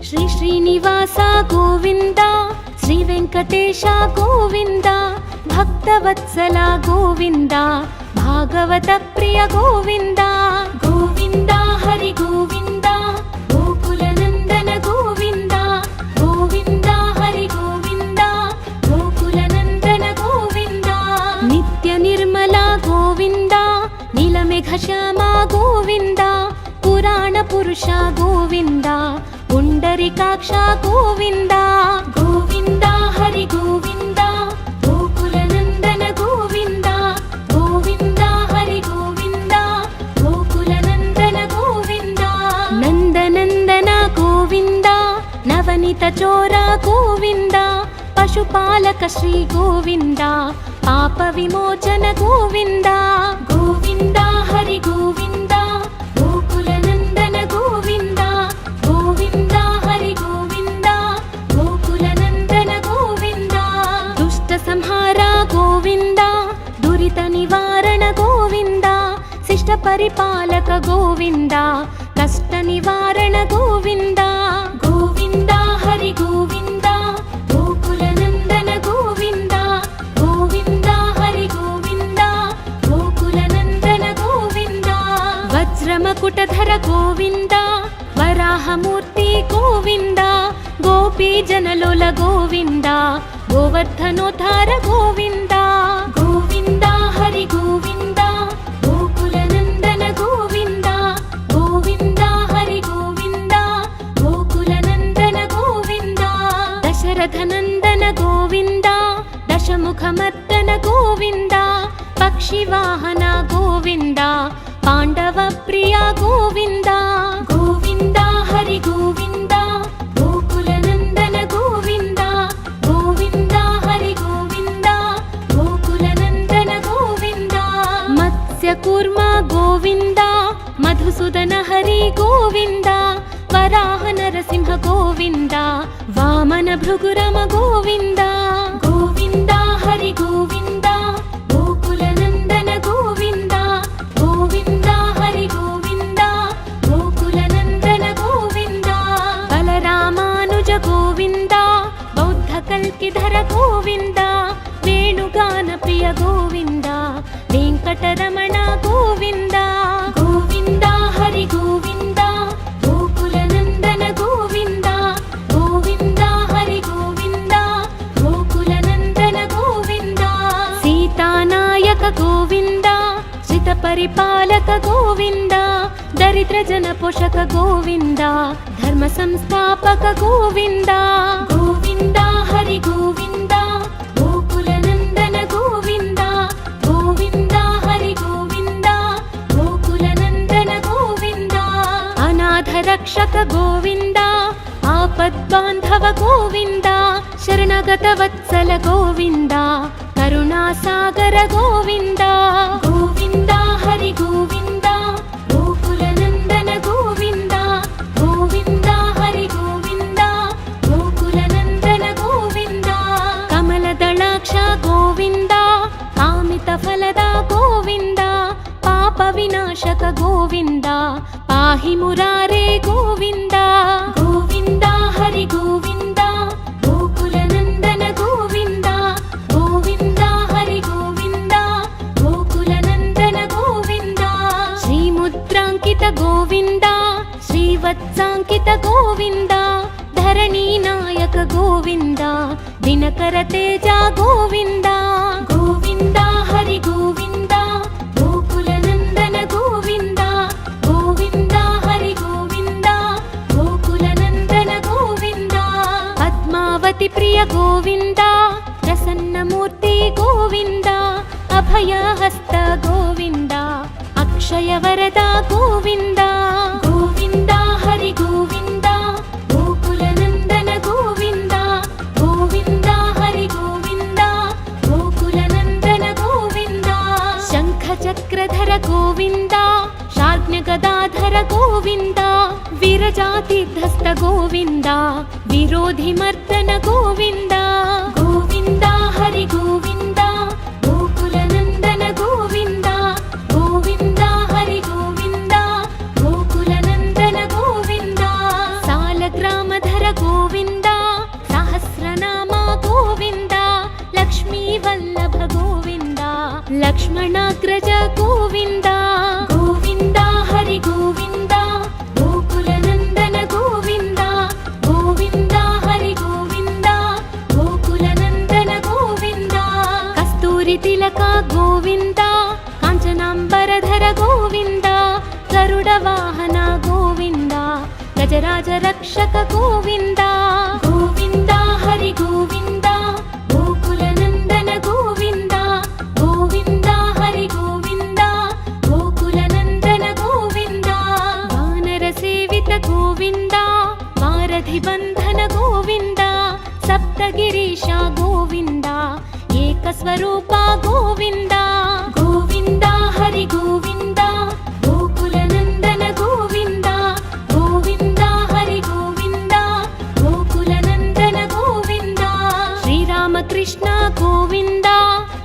ಶ್ರೀ ಶ್ರೀನಿವಾಸ ಗೋವಿಂದ, ಶ್ರೀ ವೆಂಕಟೇಶ ಗೋವಿಂದ, ಭಕ್ತವತ್ಸಲ ಗೋವಿಂದ, ಭಾಗವತ ಪ್ರಿಯ ಗೋವಿಂದ. ಗೋವಿಂದ ಹರಿ ಗೋವಿಂದ, ಗೋಕುಲ ನಂದನ ಗೋವಿಂದ. ಗೋವಿಂದ ಹರಿ ಗೋವಿಂದ, ಗೋಕುಲ ನಂದನ ಗೋವಿಂದ. ನಿತ್ಯ ನಿರ್ಮಲ ಗೋವಿಂದ, ನೀಲಮೇಘ ಶ್ಯಾಮ ಗೋವಿಂದ, ಪುರಾಣ ಪುರುಷ ಗೋವಿಂದ, ಪುಂಡರಿಕಾಕ್ಷ ಗೋವಿಂದ. ಗೋವಿಂದ ಹರಿ ಗೋವಿಂದ, ಗೋಕುಲ ನಂದನ ಗೋವಿಂದ. ಗೋವಿಂದ ಹರಿ ಗೋವಿಂದ, ಗೋಕುಲ ನಂದನ ಗೋವಿಂದ. ನಂದನಂದನ ಗೋವಿಂದ, ನವನಿತ ಚೋರ ಗೋವಿಂದ, ಪಶುಪಾಲಕ ಶ್ರೀ ಗೋವಿಂದ, ಪಾಪ ವಿಮೋಚನ ಗೋವಿಂದ. ಗೋವಿಂದ ಹರಿ ಗೋವಿಂದ, ಗೋಕುಲ ನಂದನ ಗೋವಿಂದ. ಗೋವಿಂದ ಹರಿ ಗೋವಿಂದ, ಗೋಕುಲ ನಂದನ ಗೋವಿಂದ. ದುಷ್ಟ ಸಂಹಾರ ಗೋವಿಂದ, ದುರಿತ ನಿವಾರಣ ಗೋವಿಂದ, ಶಿಷ್ಟ ಪರಿಪಾಲಕ ಗೋವಿಂದ, ಕಷ್ಟ ನಿವಾರಣ ಗೋವಿಂದ. ಗೋವಿಂದ ಹರಿ ಗೋವಿಂದ, ಗೋಕುಲ ನಂದನ ಗೋವಿಂದ. ಗೋವಿಂದ ಹರಿ ಗೋವಿಂದ, ಗೋಕುಲ ನಂದನ ಗೋವಿಂದ. ವಜ್ರಮಕುಟಧರ ಗೋವಿಂದ, ವರಾಹ ಮೂರ್ತಿ ಗೋವಿಂದ, ಗೋಪಿ ಜನಲೋಲ ಗೋವಿಂದ, ಗೋವರ್ಧನೋದ್ಧಾರ ಗೋವಿಂದ. ಗೋವಿಂದ ಹರಿ ಗೋವಿಂದ, ಗೋಕುಲ ನಂದನ ಗೋವಿಂದ. ಗೋವಿಂದ ಹರಿ ಗೋವಿಂದ, ಗೋಕುಲ ನಂದನ ಗೋವಿಂದ. ದಶರಥ ನಂದನ ಗೋವಿಂದ, ದಶಮುಖ ಮರ್ದನ ಗೋವಿಂದ, ಪಕ್ಷಿ ವಾಹನ ಗೋವಿಂದ, ಪಾಂಡವ ಪ್ರಿಯ ಗೋವಿಂದ. ಗೋವಿಂದ ಹರಿ ಗೋವಿಂದ, ಗೋಕುಲ ನಂದನ ಗೋವಿಂದ. ಗೋವಿಂದ ಹರಿ ಗೋವಿಂದ, ಗೋಕುಲ ನಂದನ ಗೋವಿಂದ. ಮತ್ಸ್ಯ ಕೂರ್ಮ ಗೋವಿಂದ, ಮಧುಸೂದನ ಹರಿ ಗೋವಿಂದ, ವರಾಹ ನರಸಿಂಹ ಗೋವಿಂದ, ವಾಮನ ಭೃಗುರಮ ಗೋವಿಂದ. ಗೋವಿಂದ ಹರಿ ಗೋವಿಂದ, ಗೋಕುಲ ನಂದನ ಗೋವಿಂದ. ಗೋವಿಂದ ಹರಿ ಗೋವಿಂದ, ಗೋಕುಲ ನಂದನ ಗೋವಿಂದ. ಬಲರಾಮಾನುಜ ಗೋವಿಂದ, ಬೌದ್ಧ ಕಲ್ಕಿಧರ ಗೋವಿಂದ, ವೇಣುಗಾನ ಪ್ರಿಯ ಗೋವಿಂದ, ವೆಂಕಟರಮಣ ಗೋವಿಂದ. ಗೋವಿಂದ ಹರಿ ಗೋವಿಂದ, ಗೋಕುಲ ನಂದನ ಗೋವಿಂದ. ಗೋವಿಂದ ಹರಿ ಗೋವಿಂದ, ಗೋಕುಲ ನಂದನ ಗೋವಿಂದ. ಸೀತಾನಾಯಕ ಗೋವಿಂದ, ಶ್ರಿತ ಪರಿಪಾಲಕ ಗೋವಿಂದ, ದರಿದ್ರ ಜನ ಪೋಷಕ ಗೋವಿಂದ, ಧರ್ಮ ಸಂಸ್ಥಾಪಕ ಗೋವಿಂದ. ಗೋವಿಂದ ಹರಿ ಗೋವಿಂದ, ಗೋಕುಲ ನಂದನ ಗೋವಿಂದ. ಗೋವಿಂದ ಹರಿ ಗೋವಿಂದ, ಗೋಕುಲ ನಂದನ ಗೋವಿಂದ. ಅನಾಥ ರಕ್ಷಕ ಗೋವಿಂದ, ಆಪದ್ಬಾಂಧವ ಗೋವಿಂದ, ಶರಣಗತ ವತ್ಸಲ ಗೋವಿಂದ, ಕರುಣಾಸಾಗರ ಗೋವಿಂದ. ಗೋವಿಂದ ಹರಿ ಗೋವಿಂದ, ಗೋಕುಲ ನಂದನ ಗೋವಿಂದ. ಗೋವಿಂದ ಹರಿ ಗೋವಿಂದ, ಗೋಕುಲ ನಂದನ ಗೋವಿಂದ. ಕಮಲದಳಾಕ್ಷ ಗೋವಿಂದ, ಕಾಮಿತ ಫಲದ ಗೋವಿಂದ, ಪಾಪ ವಿನಾಶಕ ಗೋವಿಂದ, ಪಾಹಿ ಮುರಾರೇ ಗೋವಿಂದ. ಗೋವಿಂದ ಹರಿ ಗೋವಿಂದ, ಗೋಕುಲ ನಂದನ ಗೋವಿಂದ. ಗೋವಿಂದ ಹರಿ ಗೋವಿಂದ, ಗೋಕುಲ ನಂದನ ಗೋವಿಂದ. ಶ್ರೀಮುದ್ರಾಂಕಿತ ಗೋವಿಂದ, ಶ್ರೀವತ್ಸಾಂಕಿತ ಗೋವಿಂದ, ಧರಣಿ ನಾಯಕ ಗೋವಿಂದ, ದಿನಕರ ತೇಜ ಗೋವಿಂದ. ಗೋವಿಂದ ಹರಿ ಗೋವಿಂದ, ಗೋಕುಲ ನಂದನ ಗೋವಿಂದ. ಗೋವಿಂದ ಹರಿ ಗೋವಿಂದ, ಗೋಕುಲ ನಂದನ ಗೋವಿಂದ. ಪದ್ಮಾವತಿ ಪ್ರಿಯ ಗೋವಿಂದ, ಪ್ರಸನ್ನ ಮೂರ್ತಿ ಗೋವಿಂದ, ಅಭಯ ಹಸ್ತ ಗೋವಿಂದ, ಅಕ್ಷಯ ವರದ ಗೋವಿಂದ. ಗೋವಿಂದ ಹರಿ ಗೋವಿಂದ, ಗೋಕುಲ ನಂದನ ಗೋವಿಂದ. ಗೋವಿಂದ ಹರಿ ಗೋವಿಂದ, ಗೋಕುಲ ನಂದನ ಗೋವಿಂದ. ಶಂಖ ಚಕ್ರಧರ ಗೋವಿಂದ, ಶಾರ್ಜ್ಞ ಗದಾಧರ ಗೋವಿಂದ, ವಿರಜಾತಿಧಸ್ತ ಗೋವಿಂದ, ವಿರೋಧಿ ಮರ್ದನ ಗೋವಿಂದ. ಗೋವಿಂದ ಹರಿ ಗೋವಿಂದ, ಗೋಕುಲ ನಂದನ ಗೋವಿಂದ. ಗೋವಿಂದ ಹರಿ ಗೋವಿಂದ, ಗೋಕುಲ ನಂದನ ಗೋವಿಂದ. ಸಾಲಗ್ರಾಮಧರ లక్ష్మణాగ్రజ గోవింద గోవింద హరి గోవింద గోకులనందన గోవింద గోవింద హరి గోవింద గోకులనందన గోవింద కస్తూరి తిలక గోవింద కాంచనాంబరధర గోవింద గరుడ వాహన గోవింద గజరాజ రక్షక గోవింద గోవింద హరి గోవింద గోకులనందన గోవింద గోవింద హరి గోవింద గోకులనందన గోవింద వానర సేవిత గోవింద వారధి బంధన గోవింద సప్తగిరీశ గోవింద ఏకస్వరూప గోవింద గోవింద హరి గోవింద గోకులనందన గోవింద గోవింద హరి గోవింద గోకులనందన గోవింద శ్రీరామకృష్ణ గోవింద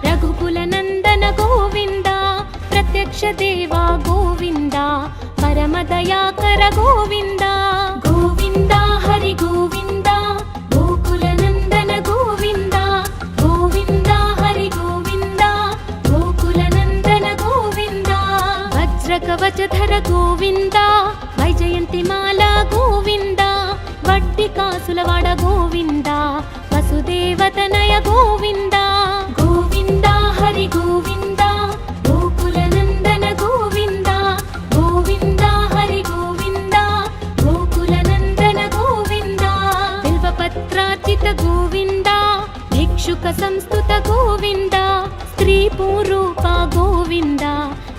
రఘుకులనందన గోవింద ప్రత్యక్ష దేవ గోవింద పరమదయాకర గోవింద గోవింద హరి గోవింద గోకులనందన గోవింద గోవింద హరి గోవింద గోకులనందన గోవింద వజ్రకవచధర గోవింద వైజయంతిమాల గోవింద వడ్డి కాసులవాడ గోవింద వసుదేవతనయ గోవింద గోవింద హరి గోవింద గోకులనందన గోవింద గోవింద హరి గోవింద గోకులనందన గోవింద బిల్వపత్రార్చిత గోవింద భిక్షుక సంస్తుత గోవింద స్త్రీ పూరూప గోవింద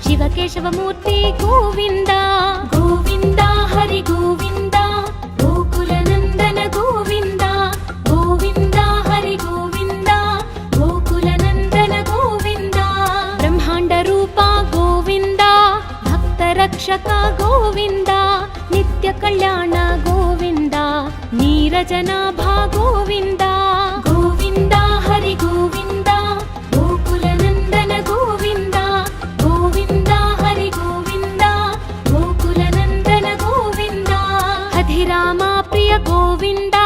శివకేశవమూర్తి గోవింద గోవింద హరి గోవింద గోకులనందన గోవింద గోవింద హరి గోవింద గోకులనందన గోవింద బ్రహ్మాండ రూప గోవింద భక్త రక్షక గోవింద నిత్య కళ్యాణ గోవింద నీరజనాభ గోవింద గోవింద హరి గోవింద గోకులనందన గోవింద గోవింద హరి గోవింద గోకులనందన గోవింద హధిరామ ప్రియ గోవింద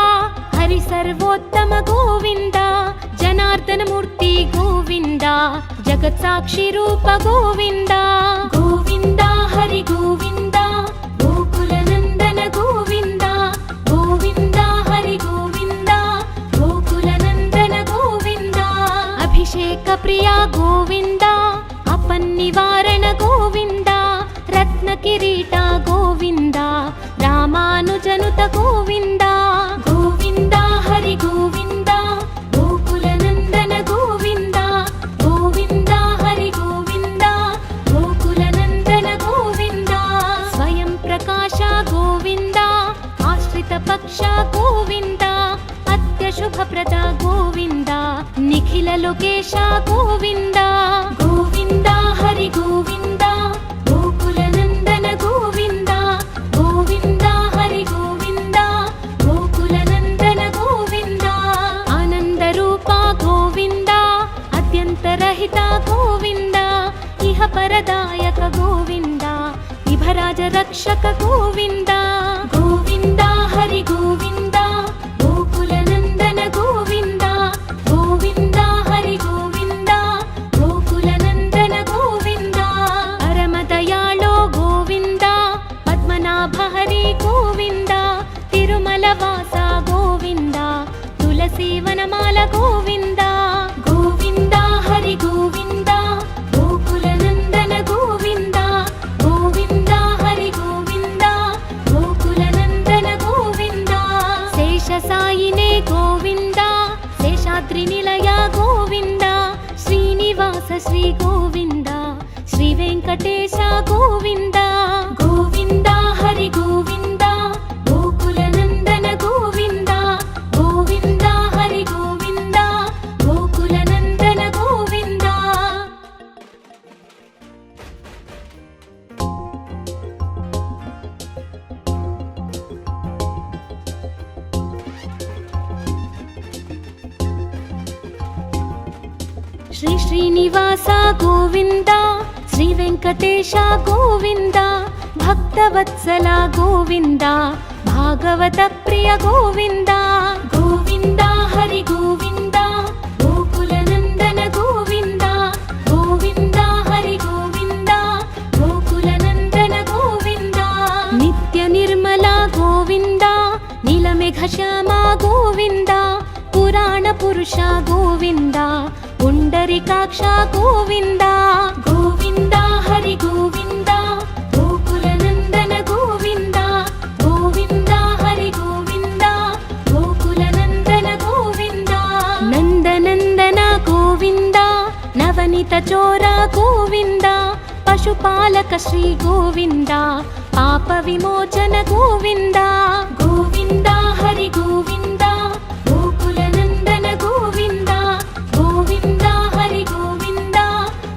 హరి సర్వోత్తమ గోవింద జనార్దన మూర్తి గోవింద జగత్ సాక్షి రూప గోవింద గోవింద హరి గోవింద గోకులనందన గోవింద గోవింద హరి గోవింద గోకులనందన గోవింద అభిషేక ప్రియ గోవింద అపన్నివారణ గోవింద రత్న కిరీట గోవింద రామానుజనుత గోవింద గోవింద హరి గోవింద గోకులనందన గోవింద గోవింద హరి గోవింద గోకులనందన గోవింద స్వయం ప్రకాశ గోవింద ఆశ్రిత పక్ష గోవింద అత్యశుభప్రద గోవింద నిఖిల లోకేశ గోవింద గోవింద హరి గోవింద గోకులనందన గోవింద గోవింద హరి గోవింద గోకులనందన గోవింద ఆనంద రూప గోవింద అత్యంతరహిత గోవింద ఇహ పరదాయక గోవింద ఇభరాజ రక్షక గోవింద గోవింద హరి గోవింద గోకులనందన గోవింద గోవింద హరి గోవింద గోకులనందన గోవింద పరమదయాళో గోవింద పద్మనాభ హరి గోవింద తిరుమల వాస గోవింద తులసి వనమాల గోవింద గోవింద హరి గోవింద గోకులనందన గోవింద గోవింద హరి గోవింద గోకులనందన గోవింద శేష సాయినే గోవింద శేషాద్రి నిలయ గోవింద శ్రీనివాస శ్రీ గోవింద శ్రీ వెంకటేశ గోవింద గోవింద హరి గోవింద గోకులనందన గోవింద గోవింద హరి గోవింద గోకులనందన గోవింద శ్రీ శ్రీనివాస గోవింద శ్రీ వెంకటేశ గోవింద భక్తవత్సల గోవింద భాగవత ప్రియ గోవింద గోవింద హరి గోవింద గోకులనందన గోవింద గోవింద ಶ್ಯಾಮ ಗೋವಿಂದ ಪುರಾಣ ಪುರುಷ ಗೋವಿಂದ ಪುಂಡರಿಕಾಕ್ಷ ಗೋವಿಂದ ಗೋವಿಂದ ಹರಿ ಗೋವಿಂದ ಗೋಕುಲ ನಂದನ ಗೋವಿಂದ ಗೋವಿಂದ ಹರಿ ಗೋವಿಂದ ಗೋಕುಲ ನಂದನ ಗೋವಿಂದ ನಂದನಂದನ ಗೋವಿಂದ ನವನಿತ ಚೋರ ಗೋವಿಂದ ಪಶುಪಾಲಕ ಶ್ರೀ ಗೋವಿಂದ ಪಾಪ ವಿಮೋಚನ ಗೋವಿಂದ ಗೋವಿಂದ ಹರಿ ಗೋವಿಂದ ಗೋಕುಲ ನಂದನ ಗೋವಿಂದ ಗೋವಿಂದ ಹರಿ ಗೋವಿಂದ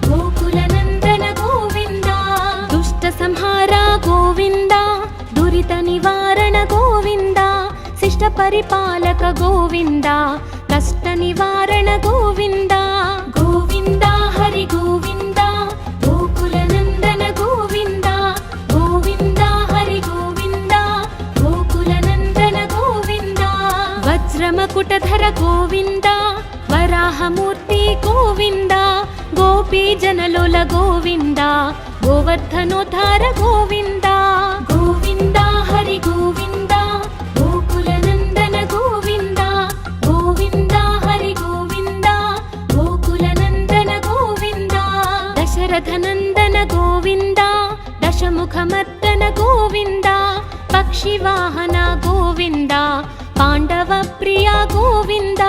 ಗೋಕುಲ ನಂದನ ಗೋವಿಂದ ದುಷ್ಟ ಸಂಹಾರ ಗೋವಿಂದ ದುರಿತ ನಿವಾರಣ ಗೋವಿಂದ ಶಿಷ್ಟ ಪರಿಪಾಲಕ ಗೋವಿಂದ ಕಷ್ಟ ನಿವಾರಣ ಗೋವಿಂದ ಗೋವಿಂದ ಹರಿ ಗೋವಿಂದ ಗೋಕುಲ ನಂದನ ಗೋವಿಂದ ಗೋವಿಂದ ಹರಿ ಗೋವಿಂದ ಗೋಕುಲ ನಂದನ ಗೋವಿಂದ ವಜ್ರಮಕುಟಧರ ಗೋವಿಂದ ವರಾಹ ಮೂರ್ತಿ ಗೋವಿಂದ ಗೋಪಿ ಜನಲೋಲ ಗೋವಿಂದ ಗೋವರ್ಧನೋದ್ಧಾರ ಗೋವಿಂದ ಗೋವಿಂದ ಹರಿ ಗೋವಿಂದ ಗೋಕುಲ ನಂದನ ಗೋವಿಂದ ಗೋವಿಂದ ಹರಿ ಗೋವಿಂದ ಗೋಕುಲ ನಂದನ ಗೋವಿಂದ ದಶರಥ ನಂದನ ಗೋವಿಂದ ದಶಮುಖ ಮರ್ದನ ಗೋವಿಂದ ಪಕ್ಷಿ ವಾಹನ ಗೋವಿಂದ ಪಾಂಡವ ಪ್ರಿಯ ಗೋವಿಂದ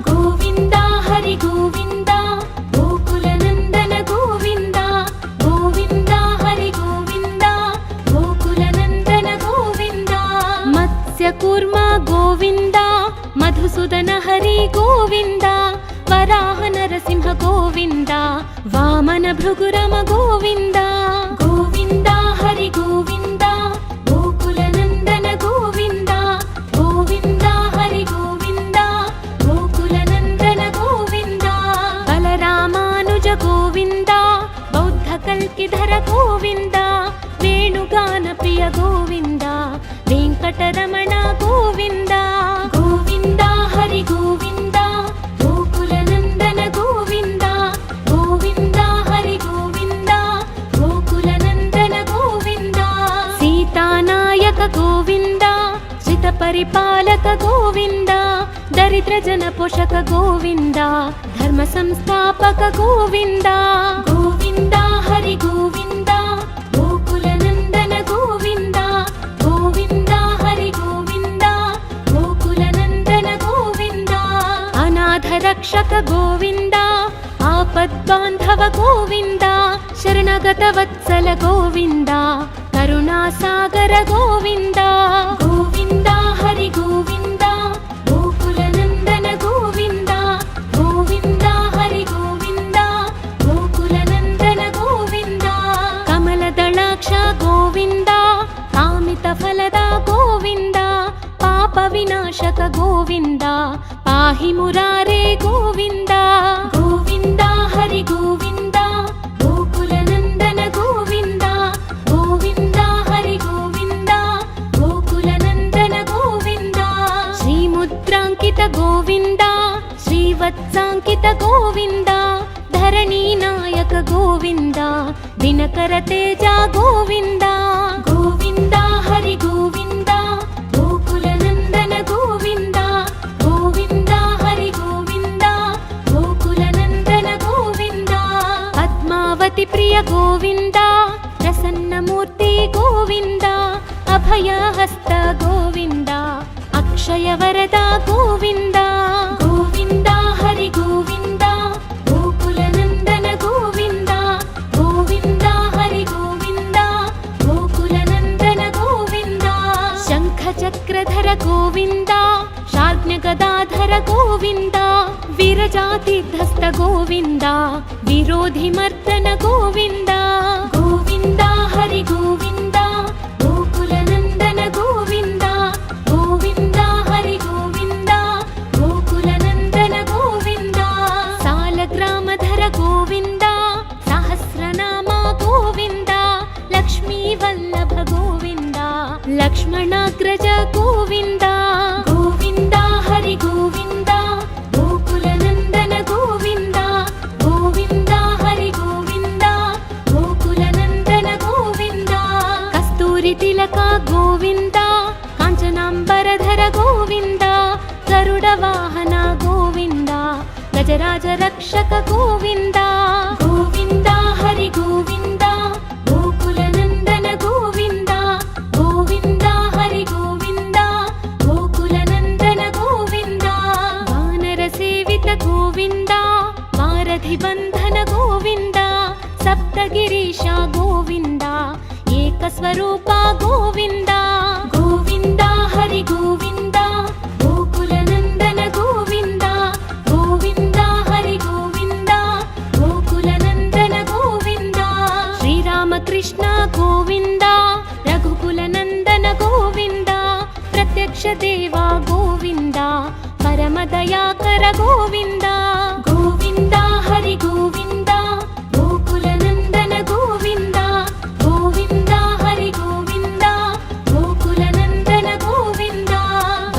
ಗೋವಿಂದ ಹರಿ ಗೋವಿಂದ ಗೋಕುಲ ನಂದನ ಗೋವಿಂದ ಗೋವಿಂದ ಹರಿ ಗೋವಿಂದ ಗೋಕುಲ ನಂದನ ಗೋವಿಂದ ಮತ್ಸ್ಯ ಕೂರ್ಮ ಗೋವಿಂದ ಮಧುಸೂದನ ಹರಿ ಗೋವಿಂದ ವರಾಹ ನರಸಿಂಹ ಗೋವಿಂದ ವಾಮನ ಭೃಗುರಮ ಗೋವಿಂದ ಗೋವಿಂದ ಹರಿ ಗೋವಿಂದ ಗೋಕುಲ ನಂದನ ಗೋವಿಂದ ಗೋವಿಂದ ಹರಿ ಗೋವಿಂದ ಗೋಕುಲ ನಂದನ ಗೋವಿಂದ ಬಲರಾಮಾನುಜ ಗೋವಿಂದ ಬೌದ್ಧ ಕಲ್ಕಿಧರ ಗೋವಿಂದ ವೇಣುಗಾನ ಪ್ರಿಯ ಗೋವಿಂದ ವೆಂಕಟರಮಣ ಗೋವಿಂದ ಗೋವಿಂದ ಹರಿ ಗೋವಿಂದ ಗೋಕುಲ ನಂದನ ಗೋವಿಂದ ಗೋವಿಂದ ಹರಿ ಗೋವಿಂದ ಗೋಕುಲ ನಂದನ ಗೋವಿಂದ ಸೀತಾನಾಯಕ ಗೋವಿಂದ ಶ್ರಿತ ಪರಿಪಾಲಕ ಗೋವಿಂದ ದರಿದ್ರ ಜನ ಪೋಷಕ ಗೋವಿಂದ ಧರ್ಮ ಸಂಸ್ಥಾಪಕ ಗೋವಿಂದ ಗೋವಿಂದ ಹರಿ ಗೋವಿಂದ ಗೋಕುಲ ನಂದನ ಗೋವಿಂದ ಗೋವಿಂದ ಹರಿ ಗೋವಿಂದ ಗೋಕುಲ ನಂದನ ಗೋವಿಂದ ಅನಾಥ ರಕ್ಷಕ ಗೋವಿಂದ ಆಪದ್ಬಾಂಧವ ಗೋವಿಂದ ಶರಣಗತ ವತ್ಸಲ ಗೋವಿಂದ ಕರುಣಾಸಾಗರ ಗೋವಿಂದ ಗೋವಿಂದ ಹರಿ ಗೋವಿಂದ ಗೋಕುಲ ನಂದನ ಗೋವಿಂದ ಗೋವಿಂದ ಹರಿ ಗೋವಿಂದ ಗೋಕುಲ ನಂದನ ಗೋವಿಂದ ಕಮಲದಳಾಕ್ಷ ಗೋವಿಂದ ಕಾಮಿತ ಫಲದ ಗೋವಿಂದ ಪಾಪ ವಿನಾಶಕ ಗೋವಿಂದ ಪಾಹಿ ಮುರಾರೇ ಗೋವಿಂದ ಗೋವಿಂದ ಹರಿ ಗೋವಿಂದ ಗೋಕುಲ ನಂದನ ಗೋವಿಂದ ಗೋವಿಂದ ಹರಿ ಗೋವಿಂದ ಗೋಕುಲ ನಂದನ ಗೋವಿಂದ ಶ್ರೀ ಮುದ್ರಾಂಕಿತ ಗೋವಿಂದ ಶ್ರೀವತ್ಸಾಂಕಿತ ಗೋವಿಂದ ಧರಣಿ ನಾಯಕ ಗೋವಿಂದ ದಿನಕರ ತೇಜ ಗೋವಿಂದ ಗೋವಿಂದ ಹರಿ ಗೋವಿಂದ ಗೋಕುಲ ನಂದನ ಗೋವಿಂದ ಗೋವಿಂದ ಹರಿ ಗೋವಿಂದ ಗೋಕುಲ ನಂದನ ಗೋವಿಂದ ಪದ್ಮಾವತಿ ಪ್ರಿಯ ಗೋವಿಂದ ಪ್ರಸನ್ನ ಮೂರ್ತಿ ಗೋವಿಂದ ಅಭಯ ಹಸ್ತ ಗೋವಿಂದ ಅಕ್ಷಯ ವರದ ಗೋವಿಂದ ಗೋವಿಂದ ಹರಿ ಗೋವಿಂದ ಗೋಕುಲ ನಂದನ ಗೋವಿಂದ ಗೋವಿಂದ ಹರಿ ಗೋವಿಂದ ಗೋಕುಲ ನಂದನ ಗೋವಿಂದ ಶಂಖ ಚಕ್ರಧರ ಗೋವಿಂದ ಶಾರ್ಜ್ಞ ಗದಾಧರ ಗೋವಿಂದ ವಿರಜಾತಿಧಸ್ತ ಗೋವಿಂದ ವಿರೋಧಿ ಮರ್ದನ ಗೋವಿಂದ ಗೋವಿಂದ ಹರಿ ಗೋವಿಂದ ಗೋಕುಲ ನಂದನ ಗೋವಿಂದ ಗೋವಿಂದ ಹರಿ ಗೋವಿಂದ ಗೋಕುಲ ನಂದನ ಗೋವಿಂದ ಸಾಲಗ್ರಾಮಧರ ಗೋವಿಂದ ಸಹಸ್ರನಾಮ ಗೋವಿಂದ ಲಕ್ಷ್ಮೀ ವಲ್ಲಭ ಗೋವಿಂದ ಲಕ್ಷ್ಮಣಾಗ್ರಜ ಗೋವಿಂದ ಗೋವಿಂದ ಹರಿ ಗೋವಿಂದ ಗೋಕುಲ ನಂದನ ಗೋವಿಂದ ಗೋವಿಂದ ಹರಿ ಗೋವಿಂದ ಗೋಕುಲ ನಂದನ ಗೋವಿಂದ ಕಸ್ತೂರಿ ತಿಲಕ ಗೋವಿಂದ ಕಾಂಚನಾಂಬರಧರ ಗೋವಿಂದ ರಾಜರಾಜ ರಕ್ಷಕ ಗೋವಿಂದ ಗೋವಿಂದ ಹರಿ ಗೋವಿಂದ ಗೋಕುಲ ನಂದನ ಗೋವಿಂದ ಗೋವಿಂದ ಹರಿ ಗೋವಿಂದ ಗೋಕುಲ ನಂದನ ಗೋವಿಂದ ವಾನರ ಸೇವಿತ ಗೋವಿಂದ ವಾರಧಿ ಬಂಧನ ಗೋವಿಂದ ಸಪ್ತಗಿರೀಶ ಗೋವಿಂದ ಏಕ ಸ್ವರೂಪ ಗೋವಿಂದ ಗೋವಿಂದ ಹರಿ ಗೋವಿಂದ ಗೋಕುಲ ನಂದನ ಗೋವಿಂದ ಗೋವಿಂದ ಹರಿ ಗೋವಿಂದ ಗೋಕುಲ ನಂದನ ಗೋವಿಂದ ಶ್ರೀರಾಮಕೃಷ್ಣ ಗೋವಿಂದ ರಘುಕುಲ ನಂದನ ಗೋವಿಂದ ಪ್ರತ್ಯಕ್ಷ ದೇವ ಗೋವಿಂದ ಪರಮ ದಯಾಕರ ಗೋವಿಂದ ಗೋವಿಂದ ಹರಿ ಗೋವಿಂದ ಗೋಕುಲ ನಂದನ ಗೋವಿಂದ ಗೋವಿಂದ ಹರಿ ಗೋವಿಂದ ಗೋಕುಲ ನಂದನ ಗೋವಿಂದ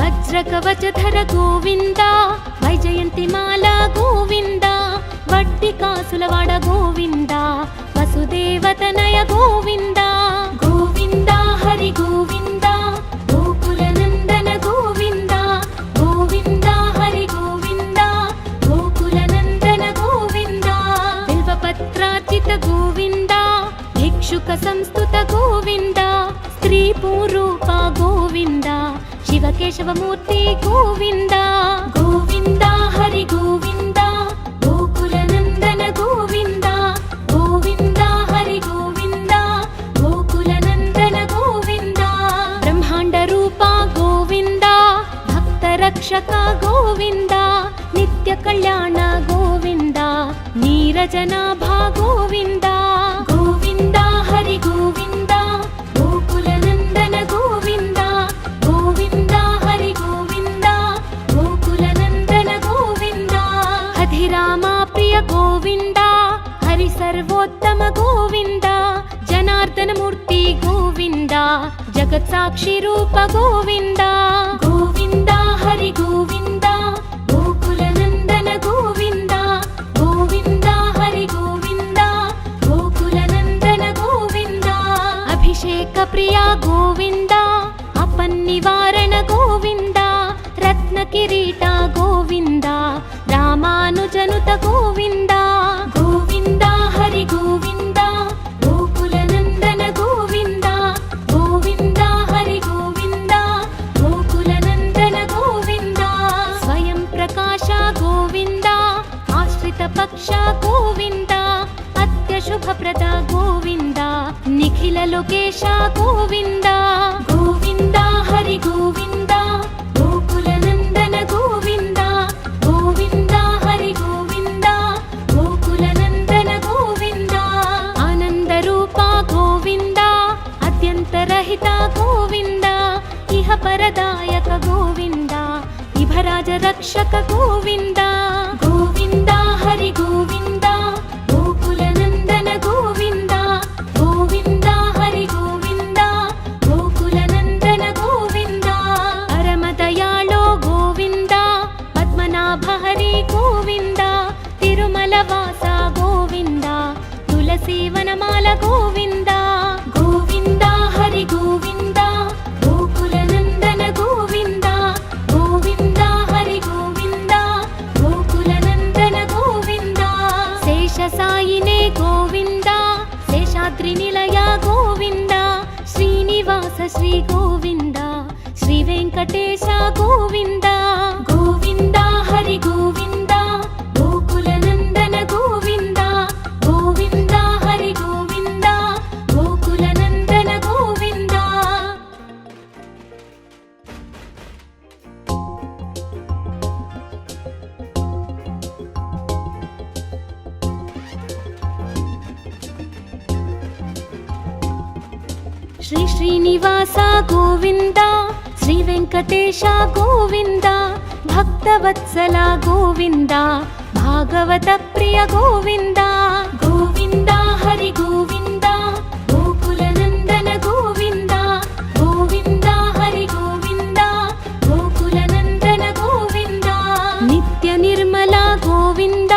ವಜ್ರ ಕವಚಧರ ಗೋವಿಂದ ವೈಜಯಂತಿ ಮಾಲಾ ಗೋವಿಂದ ವಡ್ಡಿ ಕಾಸುಲವಾಡ ಗೋವಿಂದ ವಸುದೇವತನಯ ಗೋವಿಂದ ಗೋವಿಂದ ಹರಿ ಗೋವಿಂದ ಗೋಕುಲ ನಂದನ ಗೋವಿಂದ ಗೋವಿಂದ ಹರಿ ಗೋವಿಂದ ಗೋಕುಲ ನಂದನ ಗೋವಿಂದ ಬಿಲ್ವಪತ್ರಾರ್ಚಿತ ಗೋವಿಂದ ಭಿಕ್ಷುಕ ಸಂಸ್ತುತ ಗೋವಿಂದ ಸ್ತ್ರೀ ಪೂರೂಪ ಗೋವಿಂದ ಶಿವಕೇಶವ ಮೂರ್ತಿ ಗೋವಿಂದ ಗೋವಿಂದ ಹರಿ ಗೋವಿಂದ ಗೋಕುಲ ನಂದನ ಗೋವಿಂದ ಗೋವಿಂದ ಹರಿ ಗೋವಿಂದ ಗೋಕುಲ ನಂದನ ಗೋವಿಂದ ಬ್ರಹ್ಮಾಂಡ ರೂಪ ಗೋವಿಂದ ಭಕ್ತ ರಕ್ಷಕ ಗೋವಿಂದ ನಿತ್ಯ ಕಲ್ಯಾಣ ಗೋವಿಂದ ನೀರಜನಾಭ ಗೋವಿಂದ ಗೋವಿಂದ ಹರಿ ಗೋವಿಂದ ಗೋಕುಲ ನಂದನ ಗೋವಿಂದ ಗೋವಿಂದ ಹರಿ ಗೋವಿಂದ ಗೋಕುಲ ನಂದನ ಗೋವಿಂದ ಹಧಿರಾಮ ಪ್ರಿಯ ಗೋವಿಂದ ಹರಿ ಸರ್ವೋತ್ತಮ ಗೋವಿಂದ ಜನಾರ್ದನ ಮೂರ್ತಿ ಗೋವಿಂದ ಜಗತ್ ಸಾಕ್ಷಿ ರೂಪ ಗೋವಿಂದ ಗೋವಿಂದ ಹರಿ ಗೋವಿಂದ ಗೋಕುಲ ನಂದನ ಗೋವಿಂದ ಗೋವಿಂದ ಹರಿ ಗೋವಿಂದ ಗೋಕುಲ ನಂದನ ಗೋವಿಂದ ಅಭಿಷೇಕ ಪ್ರಿಯ ಗೋವಿಂದ ಅಪನ್ನಿವಾರಣ ಗೋವಿಂದ ರತ್ನ ಕಿರೀಟ ಗೋವಿಂದ ರಾಮಾನುಜನುತ ಗೋವಿಂದ ಗೋವಿಂದ ಹರಿ ಗೋವಿಂದ ಗೋಕುಲ ನಂದನ ಗೋವಿಂದ ಗೋವಿಂದ ಹರಿ ಗೋವಿಂದ ಗೋಕುಲ ನಂದನ ಗೋವಿಂದ ಸ್ವಯಂ ಪ್ರಕಾಶ ಗೋವಿಂದ ಆಶ್ರಿತ ಪಕ್ಷ ಗೋವಿಂದ ಅತ್ಯಶುಭಪ್ರದ ಗೋವಿಂದ ನಿಖಿಲ ಲೋಕೇಶ ಗೋವಿಂದ ಗೋವಿಂದ ಹರಿ ಗೋವಿಂದ ಗೋಕುಲ ನಂದನ ಗೋವಿಂದ ಗೋವಿಂದ ಹರಿ ಗೋವಿಂದ ಗೋಕುಲ ನಂದನ ಗೋವಿಂದ ಆನಂದ ರೂಪ ಗೋವಿಂದ ಅತ್ಯಂತರಹಿತ ಗೋವಿಂದ ಇಹ ಪರದಾಯಕ ಗೋವಿಂದ ಇಭರಾಜ ರಕ್ಷಕ ಗೋವಿಂದ ಗೋವಿಂದ ಹರಿ ಗೋವಿಂದ ಗೋಕುಲ ನಂದನ ಗೋವಿಂದ ಗೋವಿಂದ ಹರಿ ಗೋವಿಂದ ಗೋಕುಲ ನಂದನ ಗೋವಿಂದ ಪರಮ ದಯಾಳೋ ಗೋವಿಂದ ಪದ್ಮನಾಭ ಹರಿ ಗೋವಿಂದ ತಿರುಮಲ ವಾಸ ಗೋವಿಂದ ತುಳಸಿ ವನಮಾಲ ಗೋವಿಂದ ಗೋವಿಂದ ಹರಿ ಗೋವಿಂದ ಗೋಕುಲ ನಂದನ ಗೋವಿಂದ ಗೋವಿಂದ ಹರಿ ಗೋವಿಂದ ಗೋಕುಲ ನಂದನ ಗೋವಿಂದ ಶೇಷ ಸಾಯಿನೇ ಗೋವಿಂದ ಶೇಷಾದ್ರಿ ನಿಲಯ ಗೋವಿಂದ ಶ್ರೀನಿವಾಸ ಶ್ರೀ ಗೋವಿಂದ ಶ್ರೀ ವೆಂಕಟೇಶ ಗೋವಿಂದ ಗೋವಿಂದ ಹರಿ ಗೋವಿಂದ ಗೋಕುಲ ನಂದನ ಗೋವಿಂದ ಗೋವಿಂದ ಹರಿ ಗೋವಿಂದ ಗೋಕುಲ ನಂದನ ಗೋವಿಂದ ಶ್ರೀ ಶ್ರೀನಿವಾಸ ಗೋವಿಂದ ಶ್ರೀ ವೆಂಕಟೇಶ ಗೋವಿಂದ ಭಕ್ತವತ್ಸಲ ಗೋವಿಂದ ಭಾಗವತ ಪ್ರಿಯ ಗೋವಿಂದ ಗೋವಿಂದ ಹರಿ ಗೋವಿಂದ ಗೋಕುಲ ನಂದನ ಗೋವಿಂದ ಗೋವಿಂದ ಹರಿ ಗೋವಿಂದ ಗೋಕುಲ ನಂದನ ಗೋವಿಂದ ನಿತ್ಯ ನಿರ್ಮಲ ಗೋವಿಂದ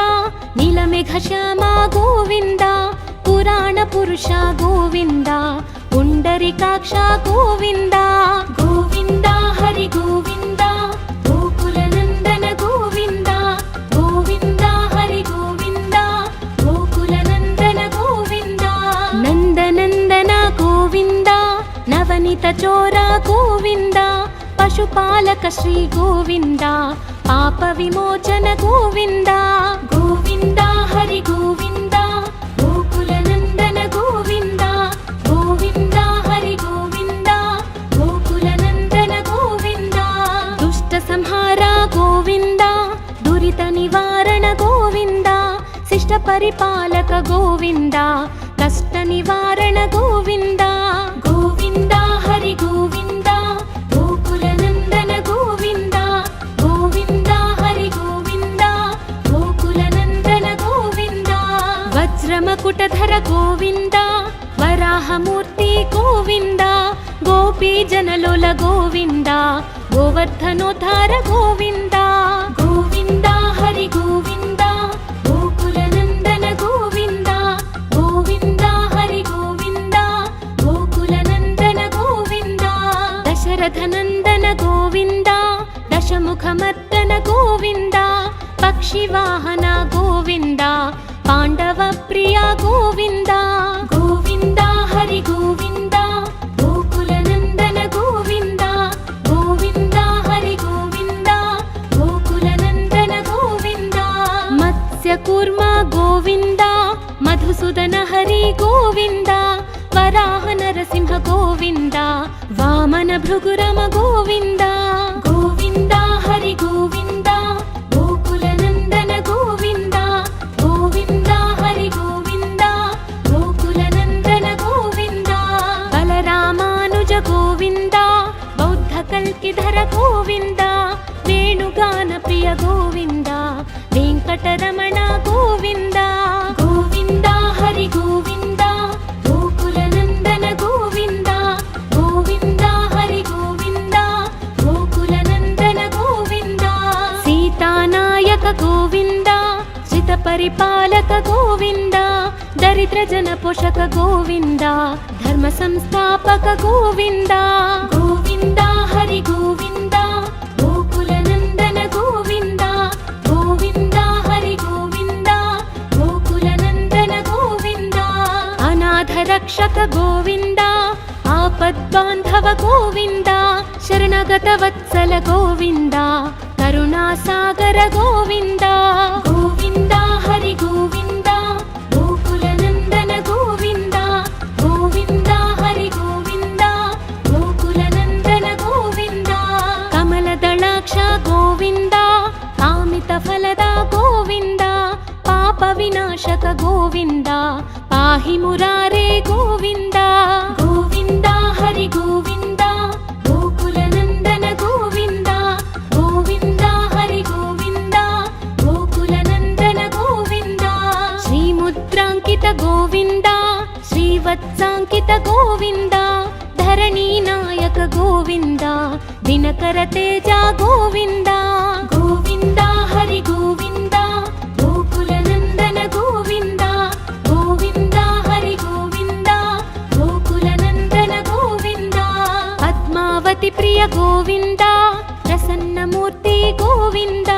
ನೀಲಮೇಘ ಶ್ಯಾಮ ಗೋವಿಂದ ಪುರಾಣ ಪುರುಷ ಗೋವಿಂದ ಪುಂಡರಿಕಾಕ್ಷ ಗೋವಿಂದ ಗೋವಿಂದ ಹರಿ ಗೋವಿಂದ ಗೋಕುಲ ನಂದನ ಗೋವಿಂದ ಗೋವಿಂದ ವನಿತ ಚೋರ ಗೋವಿಂದ, ಪಶುಪಾಲಕ ಶ್ರೀ ಗೋವಿಂದ, ಪಾಪ ವಿಮೋಚನ ಗೋವಿಂದ. ಗೋವಿಂದ ಹರಿ ಗೋವಿಂದ, ಗೋಕುಲ ನಂದನ ಗೋವಿಂದ. ಗೋವಿಂದ ಹರಿ ಗೋವಿಂದ, ಗೋಕುಲ ನಂದನ ಗೋವಿಂದ. ದುಷ್ಟ ಸಂಹಾರ ಗೋವಿಂದ, ದುರಿತ ನಿವಾರಣ ಗೋವಿಂದ. ಶಿಷ್ಟ ಪರಿಪಾಲಕ ಗೋವಿಂದ, ಕಷ್ಟ ನಿವಾರಣ ಗೋವಿಂದ. ಗೋವಿಂದ ಹರಿ ಗೋವಿಂದ, ಗೋಕುಲ ನಂದನ ಗೋವಿಂದ. ಗೋವಿಂದ ಹರಿ ಗೋವಿಂದ, ಗೋಕುಲ ನಂದನ ಗೋವಿಂದ. ವಜ್ರ ಮಕುಟಧರ ಗೋವಿಂದ, ವರಾಹ ಮೂರ್ತಿ ಗೋವಿಂದ. ಗೋಪಿ ಜನಲೋಲ ಗೋವಿಂದ, ಗೋವರ್ಧನೋದ್ಧಾರ ಗೋವಿಂದ. ಗೋವಿಂದ ಹರಿ ಗೋವಿಂದ, ಗೋಕುಲ ನಂದನ ಗೋವಿಂದ. ಗೋವಿಂದ ಹರಿ ಗೋವಿಂದ, ಗೋಕುಲ ನಂದನ ಗೋವಿಂದ. ದಶರಥ ನಂದನ ಗೋವಿಂದ, ದಶಮುಖ ಮರ್ದನ ಗೋವಿಂದ. ಪಕ್ಷಿ ವಾಹನ ಗೋವಿಂದ, ಪಾಂಡವ ಪ್ರಿಯ ಗೋವಿಂದ. ಗೋವಿಂದ ಹರಿ ಗೋವಿಂದ, ಗೋಕುಲ ನಂದನ ಗೋವಿಂದ. ಗೋವಿಂದ ಹರಿ ಗೋವಿಂದ, ಗೋಕುಲ ನಂದನ ಗೋವಿಂದ. ಮತ್ಸ್ಯ ಕೂರ್ಮ ಗೋವಿಂದ, ಮಧುಸೂದನ ಹರಿ ಗೋವಿಂದ. ವರಾಹ ನರಸಿಂಹ ಗೋವಿಂದ, ವಾಮನ ಭೃಗುರಮ ಗೋವಿಂದ. ಗೋವಿಂದ ಹರಿ ಗೋವಿಂದ, ಗೋಕುಲ ನಂದನ ಗೋವಿಂದ. ಗೋವಿಂದ ಹರಿ ಗೋವಿಂದ, ಗೋಕುಲ ನಂದನ ಗೋವಿಂದ. ಬಲರಾಮಾನುಜ ಗೋವಿಂದ, ಬೌದ್ಧ ಕಲ್ಕಿಧರ ಗೋವಿಂದ. ವೇಣುಗಾನ ಪ್ರಿಯ ಗೋವಿಂದ, ವೆಂಕಟರಮಣ ಗೋವಿಂದ. ಗೋವಿಂದ ಹರಿ ಗೋವಿಂದ, ಗೋಕುಲ ನಂದನ ಗೋವಿಂದ. ಗೋವಿಂದ ಹರಿ ಗೋವಿಂದ, ಗೋಕುಲ ನಂದನ ಗೋವಿಂದ. ಸೀತಾನಾಯಕ ಗೋವಿಂದ, ಶ್ರಿತ ಪರಿಪಾಲಕ ಗೋವಿಂದ. ದರಿದ್ರ ಜನ ಪೋಷಕ ಗೋವಿಂದ, ಧರ್ಮ ಸಂಸ್ಥಾಪಕ ಗೋವಿಂದ. ಗೋವಿಂದ ಹರಿ ಗೋವಿಂದ, ಗೋಕುಲ ನಂದನ ಗೋವಿಂದ. ಗೋವಿಂದ ಹರಿ ಗೋವಿಂದ, ಗೋಕುಲ ನಂದನ ಗೋವಿಂದ. ಅನಾಥ ರಕ್ಷಕ ಗೋವಿಂದ, ಆಪದ್ಬಾಂಧವ ಗೋವಿಂದ. ಶರಣಗತ ವತ್ಸಲ ಗೋವಿಂದ, ಕರುಣಾಸಾಗರ ಗೋವಿಂದ. ಗೋವಿಂದ ಹರಿ ಗೋವಿಂದ, ಗೋಕುಲ ನಂದನ ಗೋವಿಂದ. ಗೋವಿಂದ ಹರಿ ಗೋವಿಂದ, ಗೋಕುಲ ನಂದನ ಗೋವಿಂದ. ಕಮಲದಳಾಕ್ಷ ಗೋವಿಂದ, ಕಾಮಿತ ಫಲದ ಗೋವಿಂದ. ಪಾಪ ವಿನಾಶಕ ಗೋವಿಂದ, ಪಾಹಿ ಮುರಾರೇ ಗೋವಿಂದ. ಗೋವಿಂದ ಹರಿ ಗೋವಿಂದ, ಗೋಕುಲ ನಂದನ ಗೋವಿಂದ. ಗೋವಿಂದ ಹರಿ ಗೋವಿಂದ, ಗೋಕುಲ ನಂದನ ಗೋವಿಂದ. ಶ್ರೀ ಮುದ್ರಾಂಕಿತ ಗೋವಿಂದ, ಶ್ರೀವತ್ಸಾಂಕಿತ ಗೋವಿಂದ. ಧರಣಿ ನಾಯಕ ಗೋವಿಂದ, ದಿನಕರ ತೇಜ ಗೋವಿಂದ. ಗೋವಿಂದ ಹರಿ ಗೋವಿಂದ, ಗೋಕುಲ ನಂದನ ಗೋವಿಂದ. ಗೋವಿಂದ ಹರಿ ಗೋವಿಂದ, ಗೋಕುಲ ನಂದನ ಗೋವಿಂದ. ಪದ್ಮಾವತಿ ಪ್ರಿಯ ಗೋವಿಂದ, ಪ್ರಸನ್ನ ಮೂರ್ತಿ ಗೋವಿಂದ.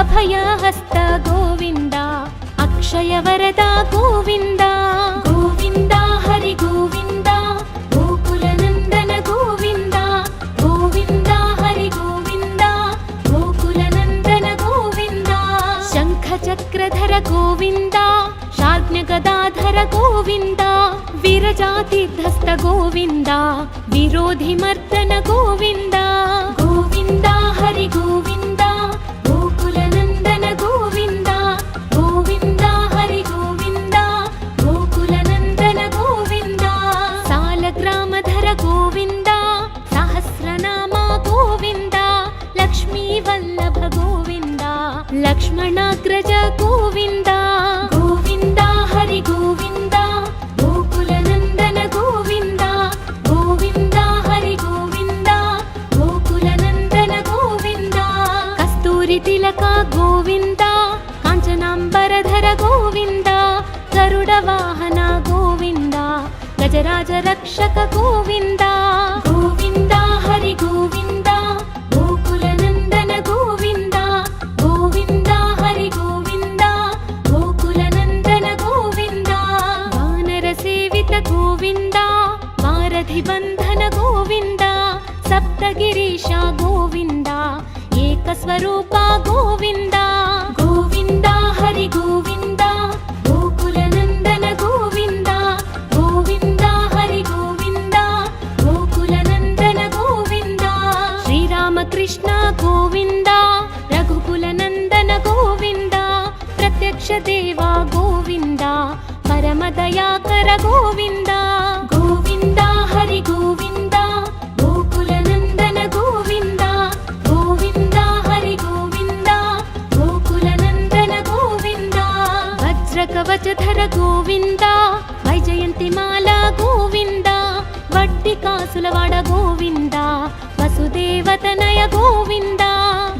ಅಭಯ ಹಸ್ತ ಗೋವಿಂದ, ಅಕ್ಷಯ ವರದ ಗೋವಿಂದ. ಗೋವಿಂದ ಹರಿ ಗೋವಿಂದ, ಗೋಕುಲ ನಂದನ ಗೋವಿಂದ. ಗೋವಿಂದ ಹರಿ ಗೋವಿಂದ, ಗೋಕುಲ ನಂದನ ಗೋವಿಂದ. ಶಂಖ ಚಕ್ರಧರ ಗೋವಿಂದ, ಶಾರ್ಜ್ಞ ಗದಾಧರ ಗೋವಿಂದ. ವಿರಜಾತಿಧಸ್ತ ಗೋವಿಂದ, ವಿರೋಧಿ ಮರ್ದನ ಗೋವಿಂದ. ಗೋವಿಂದ ಹರಿ ಗೋವಿಂದ, ಗೋಕುಲ ನಂದನ ಗೋವಿಂದ. ಗೋವಿಂದ ಹರಿ ಗೋವಿಂದ, ಗೋಕುಲ ನಂದನ ಗೋವಿಂದ. ಸಾಲಗ್ರಾಮಧರ ಗೋವಿಂದ, ಸಹಸ್ರನಾಮ ಗೋವಿಂದ. ಲಕ್ಷ್ಮೀ ವಲ್ಲಭ ಗೋವಿಂದ, ಲಕ್ಷ್ಮಣಾಗ್ರಜ ಗೋವಿಂದ. ಗೋವಿಂದ ಹರಿ ಗೋವಿಂದ, ಗೋಕುಲ ನಂದನ ಗೋವಿಂದ. ಗೋವಿಂದ ಹರಿ ಗೋವಿಂದ, ಗೋಕುಲ ನಂದನ ಗೋವಿಂದ. ಕಸ್ತೂರಿ ತಿಲಕ ಗೋವಿಂದ, ಕಾಂಚನಾಂಬರಧರ ಗೋವಿಂದ. ಗರುಡ ವಾಹನ ಗೋವಿಂದ, ಗಜರಾಜ ರಕ್ಷಕ ಗೋವಿಂದ. ಗೋವಿಂದ ಹರಿ ಗೋವಿಂದ, ಗೋಕುಲ ನಂದನ ಗೋವಿಂದ. ಗೋವಿಂದ ಹರಿ ಗೋವಿಂದ, ಗೋಕುಲ ನಂದನ ಗೋವಿಂದ. ವಾನರ ಸೇವಿತ ಗೋವಿಂದ, ವಾರಧಿ ಬಂಧನ ಗೋವಿಂದ. ನಂದಗಿರೀಶ ಗೋವಿಂದ ಏಕಸ್ವರೂಪ ಗೋವಿಂದ ಗೋವಿಂದ ಹರಿ ಗೋವಿಂದ ಗೋಕುಲ ನಂದನ ಗೋವಿಂದ ಗೋವಿಂದ ಹರಿ ಗೋವಿಂದ ಗೋಕುಲ ನಂದನ ಗೋವಿಂದ ಶ್ರೀರಾಮಕೃಷ್ಣ ಗೋವಿಂದ ರಘುಕುಲ ನಂದನ ಗೋವಿಂದ ಪ್ರತ್ಯಕ್ಷ ದೇವ ಗೋವಿಂದ ಪರಮ ದಯಾಕರ ಗೋವಿಂದ ಗೋವಿಂದ ಹರಿ ಗೋವಿಂದ ಗೋಕುಲ ನಂದನ ಗೋವಿಂದ ಗೋವಿಂದ ಹರಿ ಗೋವಿಂದ ಗೋಕುಲ ನಂದನ ಗೋವಿಂದ ವಜ್ರ ಕವಚಧರ ಗೋವಿಂದ ವೈಜಯಂತಿ ಮಾಲಾ ಗೋವಿಂದ ವಡ್ಡಿ ಕಾಸುಲವಾಡ ಗೋವಿಂದ ವಸುದೇವತನಯ ಗೋವಿಂದ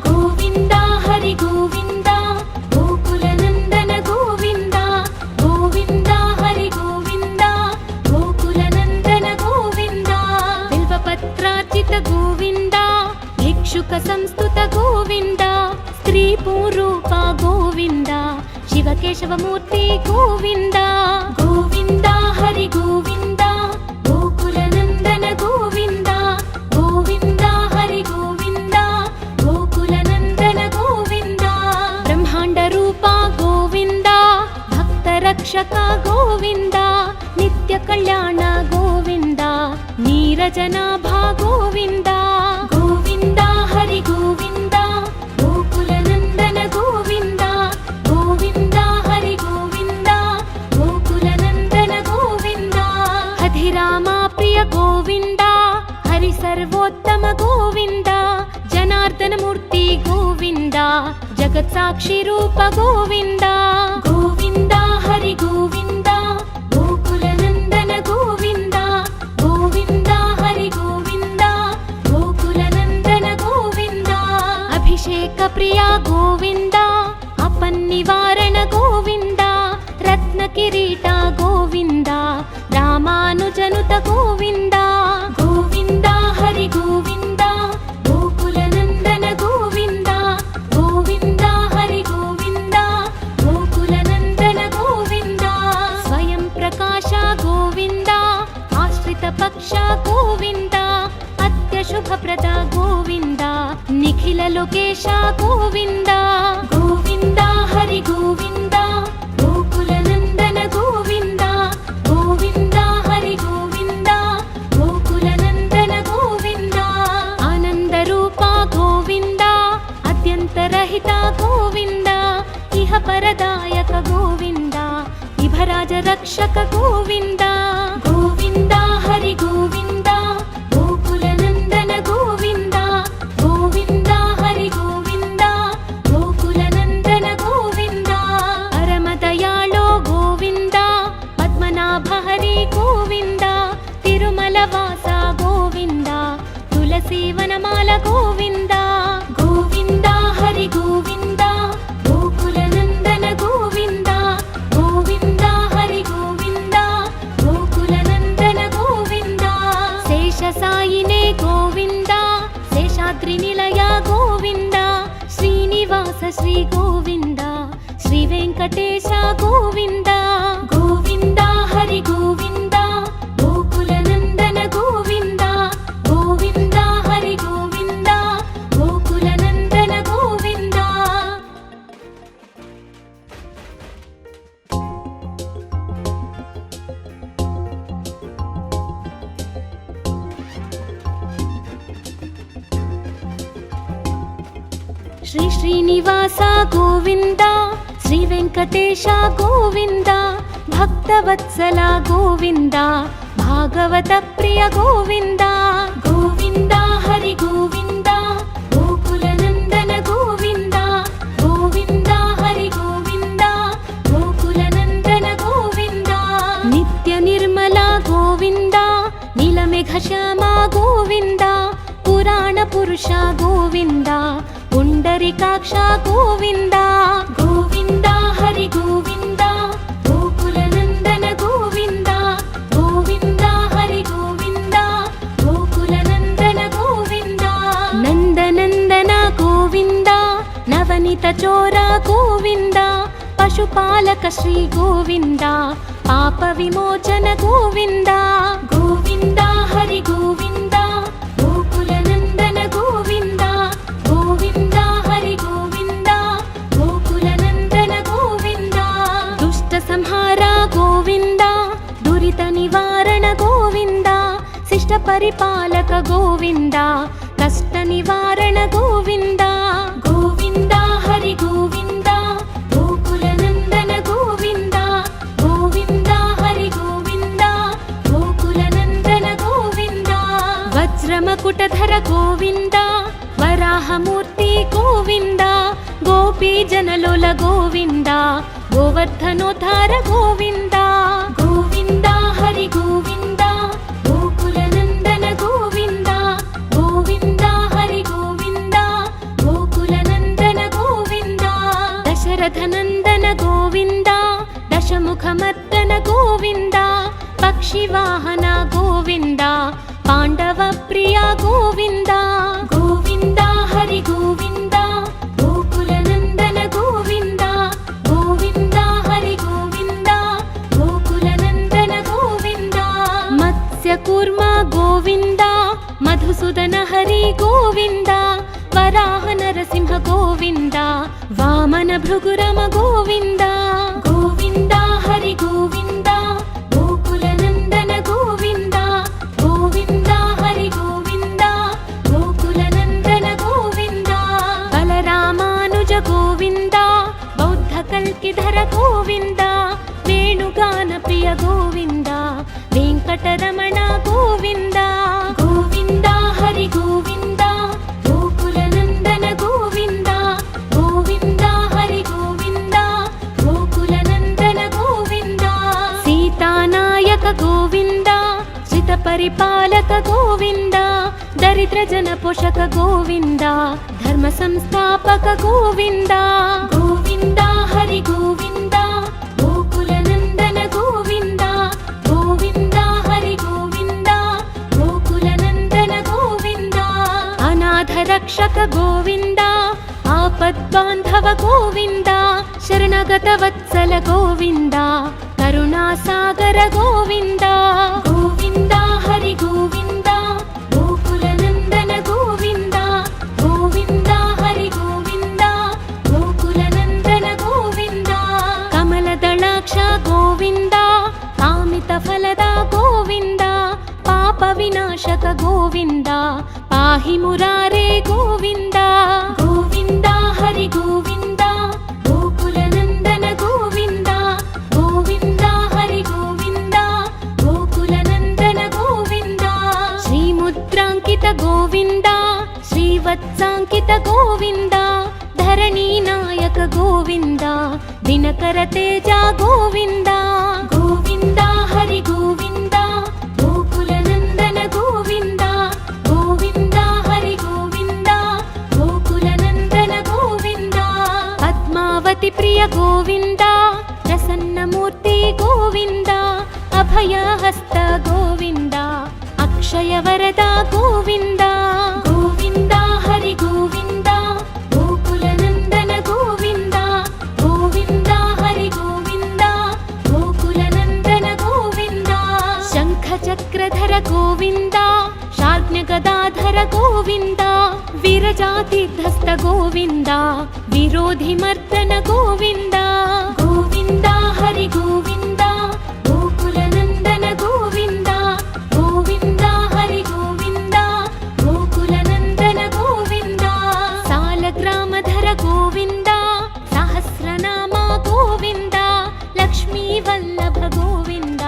ಗೋವಿಂದ ಹರಿ ಗೋವಿಂದ ಗೋಕುಲ ನಂದನ ಗೋವಿಂದ ಗೋವಿಂದ ಹರಿ ಗೋವಿಂದ ಗೋಕುಲ ನಂದನ ಗೋವಿಂದ ಬಿಲ್ವಪತ್ರಾರ್ಚಿತ ಗೋವಿಂದ ಭಿಕ್ಷುಕ ಸಂಸ್ತುತ ಗೋವಿಂದ ಸ್ತ್ರೀ ಪೂರೂಪ ಗೋವಿಂದ ಶಿವಕೇಶವ ಮೂರ್ತಿ ಗೋವಿಂದ ಗೋವಿಂದ ಹರಿ ಗೋವಿಂದ ಗೋಕುಲ ನಂದನ ಗೋವಿಂದ ಗೋವಿಂದ ಹರಿ ಗೋವಿಂದ ಗೋಕುಲ ನಂದನ ಗೋವಿಂದ ಬ್ರಹ್ಮಾಂಡ ರೂಪ ಗೋವಿಂದ ಭಕ್ತ ರಕ್ಷಕ ಗೋವಿಂದ ನಿತ್ಯ ಕಲ್ಯಾಣ ಗೋವಿಂದ ನೀರಜನಾಭ ಗೋವಿಂದ ಗೋವಿಂದ ಹರಿ ಗೋವಿಂದ ಗೋಕುಲ ನಂದನ ಗೋವಿಂದ ಗೋವಿಂದ ಹರಿ ಗೋವಿಂದ ಗೋಕುಲ ನಂದನ ಗೋವಿಂದ ಹಧಿರಾಮ ಪ್ರಿಯ ಗೋವಿಂದ ಹರಿ ಸರ್ವೋತ್ತಮ ಗೋವಿಂದ ಜನಾರ್ದನ ಮೂರ್ತಿ ಗೋವಿಂದ ಜಗತ್ ಸಾಕ್ಷಿ ರೂಪ ಗೋವಿಂದ ಗೋವಿಂದ ಹರಿ ಗೋವಿಂದ ಗೋಕುಲ ನಂದನ ಗೋವಿಂದ ಗೋವಿಂದ ಹರಿ ಗೋವಿಂದ ಗೋಕುಲ ನಂದನ ಗೋವಿಂದ ಅಭಿಷೇಕ ಪ್ರಿಯ ಗೋವಿಂದ ಅಪನ್ನಿವಾರಣ ಗೋವಿಂದ ರತ್ನ ಕಿರೀಟ ಗೋವಿಂದ ರಾಮಾನುಜನುತ ಗೋವಿಂದ ಗೋವಿಂದ ಹರಿ ಗೋವಿಂದ ಗೋಕುಲ ನಂದನ ಗೋವಿಂದ ಗೋವಿಂದ ಹರಿ ಗೋವಿಂದ ಗೋಕುಲ ನಂದನ ಗೋವಿಂದ ಸ್ವಯಂ ಪ್ರಕಾಶ ಗೋವಿಂದ ಆಶ್ರಿತ ಪಕ್ಷ ಗೋವಿಂದ ಅತ್ಯಶುಭಪ್ರದ ಗೋವಿಂದ ನಿಖಿಲ ಲೋಕೇಶ ಗೋವಿಂದ ಗೋವಿಂದ ಹರಿ ಗೋವಿಂದ ಗೋಕುಲ ನಂದನ ಗೋವಿಂದ ಗೋವಿಂದ ಹರಿ ಗೋವಿಂದ ಗೋಕುಲ ನಂದನ ಗೋವಿಂದ ಆನಂದ ರೂಪ ಗೋವಿಂದ ಅತ್ಯಂತರಹಿತ ಗೋವಿಂದ ಇಹ ಪರದಾಯಕ ಗೋವಿಂದ ಇಭರಾಜ ರಕ್ಷಕ ಗೋವಿಂದ ಗೋವಿಂದ ಹರಿ ಗೋವಿಂದ ಗೋಕುಲ ನಂದನ ಗೋವಿಂದ ಗೋವಿಂದ ಹರಿ ಗೋವಿಂದ ಗೋಕುಲ ನಂದನ ಗೋವಿಂದ ಪರಮ ದಯಾಳೋ ಗೋವಿಂದ ಪದ್ಮನಾಭ ಹರಿ ಗೋವಿಂದ ತಿರುಮಲ ವಾಸ ಗೋವಿಂದ ತುಳಸಿ ವನಮಾಲ ಗೋವಿಂದ ಗೋವಿಂದ ಹರಿ ಗೋವಿಂದ ಗೋಕುಲ ನಂದನ ಗೋವಿಂದ ಗೋವಿಂದ ಹರಿ ಗೋವಿಂದ ಗೋಕುಲ ನಂದನ ಗೋವಿಂದ ಶೇಷ ಸಾಯಿನೇ ಗೋವಿಂದ ಶೇಷಾದ್ರಿ ನಿಲಯ ಗೋವಿಂದ ಶ್ರೀನಿವಾಸ ಶ್ರೀ ಗೋವಿಂದ ಶ್ರೀ ವೆಂಕಟೇಶ ಗೋವಿಂದ ಗೋವಿಂದ ಹರಿ ಗೋವಿಂದ ಗೋಕುಲ ನಂದನ ಗೋವಿಂದ ಗೋವಿಂದ ಹರಿ ಗೋವಿಂದ ಗೋಕುಲ ನಂದನ ಗೋವಿಂದ ಶ್ರೀ ಶ್ರೀನಿವಾಸ ಗೋವಿಂದ ಶ್ರೀ ವೆಂಕಟೇಶ ಗೋವಿಂದ ಭಕ್ತವತ್ಸಲ ಗೋವಿಂದ ಭಾಗವತ ಪ್ರಿಯ ಗೋವಿಂದ ಗೋವಿಂದ ಹರಿ ಗೋವಿಂದ ಗೋಕುಲ ನಂದನ ಗೋವಿಂದ ಗೋವಿಂದ ಹರಿ ಗೋವಿಂದ ಗೋಕುಲ ನಂದನ ಗೋವಿಂದ ನಿತ್ಯ ನಿರ್ಮಲ ಗೋವಿಂದ ನೀಲಮೇಘ ಶ್ಯಾಮ ಗೋವಿಂದ ಪುರಾಣ ಪುರುಷ ಗೋವಿಂದ ಪುಂಡರಿಕಾಕ್ಷ ಗೋವಿಂದ ಗೋವಿಂದ ಹರಿ ಗೋವಿಂದ ಗೋಕುಲ ನಂದನ ಗೋವಿಂದ ಗೋವಿಂದ ಹರಿ ಗೋವಿಂದ ಗೋಕುಲ ನಂದನ ಗೋವಿಂದ ನಂದನಂದನ ಗೋವಿಂದ ನವನಿತ ಚೋರ ಗೋವಿಂದ ಪಶುಪಾಲಕ ಶ್ರೀ ಗೋವಿಂದ ಪಾಪ ವಿಮೋಚನ ಗೋವಿಂದ ಗೋವಿಂದ ಹರಿ ಗೋವಿಂದ ಗೋಕುಲ ನಂದನ ఇష్ట పరిపాలక గోవింద కష్ట నివారణ గోవింద గోవింద హరి గోవింద గోకుల నందన గోవింద గోవింద హరి గోవింద గోకుల నందన గోవింద వజ్రమకుటధర గోవింద వరాహమూర్తి గోవింద గోపీ జనలోల గోవింద గోవర్ధనోద్ధార గోవింద గోవింద హరి గోవింద గోకుల నందన గోవింద గోవింద హరి గోవింద గోకుల నందన గోవింద దశరథ నందన గోవింద దశముఖమర్దన గోవింద పక్షివాహన గోవింద పాండవ ప్రియ గోవింద గోవింద హరి గోవింద గోకుల నందన గోవింద గోవింద హరి గోవింద గోకుల నందన గోవింద మత్స్య కూర్మ గోవింద మధుసూదన హరి గోవింద వరాహ నరసింహ గోవింద వామన భృగురమ గోవింద గోవింద హరి గోవింద గోకుల నందన గోవింద గోవింద హరి గోవింద గోకుల నందన గోవింద బలరామానుజ గోవింద బౌద్ధ కల్కిధర గోవింద వేణుగాన ప్రియ గోవింద వెంకటరమణ గోవింద గోవింద హరి గోవింద గోకుల నందన గోవింద గోవింద హరి గోవింద గోకుల నందన గోవింద సీతానాయక గోవింద శ్రిత పరిపాలక గోవింద దరిద్ర జన పోషక గోవింద ధర్మ సంస్థాపక గోవింద గోవింద హరి గోవింద గోకుల నందన గోవింద గోవింద హరి గోవింద గోకుల నందన గోవింద అనాథ రక్షక గోవింద ఆపద్బాంధవ గోవింద శరణగత వత్సల గోవింద కరుణాసాగర గోవింద గోవింద హరి గోవింద గోకుల నందన గోవింద గోవింద హరి గోవింద గోకుల నందన గోవింద కమలదళాక్ష గోవింద కామిత ఫలద గోవింద పాప వినాశక గోవింద పాహి మురారే గోవింద గోవింద హరి గోవింద గోకుల నందన గోవింద గోవింద హరి గోవింద గోకుల నందన గోవింద శ్రీముద్రాంకిత గోవింద శ్రీవత్సాంకిత గోవింద ధరణీ నాయక గోవింద దినకర తేజ గోవింద గోవింద హరి గోవింద గోకుల నందన గోవింద గోవింద హరి గోవింద గోకుల నందన గోవింద పద్మావతి ప్రియ గోవింద ప్రసన్నమూర్తి గోవింద అభయహస్త గోవింద అక్షయ వరద గోవింద గోవింద హరి గోవింద గోకుల నందన గోవింద గోవింద హరి గోవింద గోకుల నందన గోవింద శంఖ చక్రధర గోవింద శార్జ్ఞ గదాధర గోవింద విరజాతిధస్త గోవింద విరోధి మర్దన గోవింద గోవింద హరి గోవింద గోకుల నందన గోవింద గోవింద హరి గోవింద గోకుల నందన గోవింద సాలగ్రామధర గోవింద సహస్రనామ గోవింద లక్ష్మీ వల్లభ గోవింద